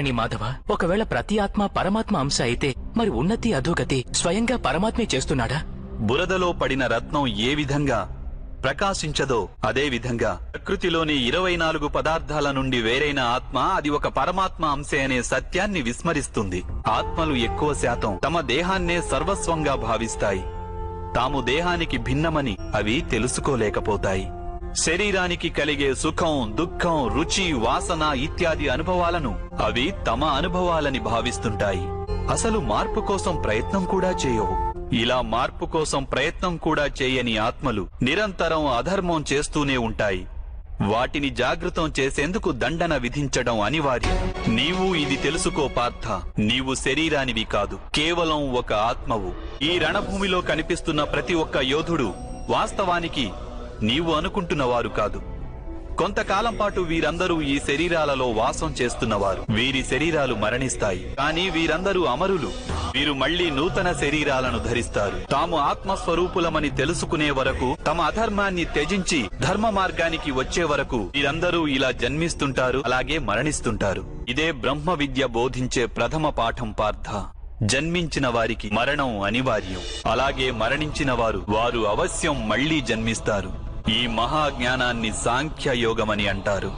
అని మాధవ, ఒకవేళ ప్రతి ఆత్మ పరమాత్మ అంశ అయితే మరి ఉన్నతి అధోగతి స్వయంగా పరమాత్మే చేస్తున్నాడా? బురదలో పడిన రత్నం ఏ విధంగా ప్రకాశించదో అదే విధంగా ప్రకృతిలోని 24 పదార్థాల నుండి వేరైన ఆత్మ అది ఒక పరమాత్మ అంశే అనే సత్యాన్ని విస్మరిస్తుంది. ఆత్మలు ఎక్కువ శాతం తమ దేహాన్నే సర్వస్వంగా భావిస్తాయి. తాము దేహానికి భిన్నమని అవి తెలుసుకోలేకపోతాయి. శరీరానికి కలిగే సుఖం, దుఃఖం, రుచి, వాసన ఇత్యాది అనుభవాలను అవి తమ అనుభవాలని భావిస్తుంటాయి. అసలు మార్పు కోసం ప్రయత్నం కూడా చేయవు. ఇలా మార్పు కోసం ప్రయత్నం కూడా చేయని ఆత్మలు నిరంతరం అధర్మం చేస్తూనే ఉంటాయి. వాటిని జాగృతం చేసేందుకు దండన విధించడం అనివార్యం. నీవు ఇది తెలుసుకో పార్థ, నీవు శరీరానివి కాదు, కేవలం ఒక ఆత్మవు. ఈ రణభూమిలో కనిపిస్తున్న ప్రతి ఒక్క యోధుడు వాస్తవానికి నీవు అనుకుంటున్నవారు కాదు. కొంతకాలం పాటు వీరందరూ ఈ శరీరాలలో వాసం చేస్తున్నవారు. వీరి శరీరాలు మరణిస్తాయి, కానీ వీరందరూ అమరులు. వీరు మళ్లీ నూతన శరీరాలను ధరిస్తారు. తాము ఆత్మస్వరూపులమని తెలుసుకునే వరకు, తమ అధర్మాన్ని త్యజించి ధర్మ మార్గానికి వచ్చే వరకు వీరందరూ ఇలా జన్మిస్తుంటారు, అలాగే మరణిస్తుంటారు. ఇదే బ్రహ్మ విద్య బోధించే ప్రథమ పాఠం పార్థ. జన్మించిన వారికి మరణం అనివార్యం. అలాగే మరణించిన వారు అవశ్యం మళ్లీ జన్మిస్తారు. ఈ మహాజ్ఞానాన్ని సాంఖ్య యోగమని అంటారు.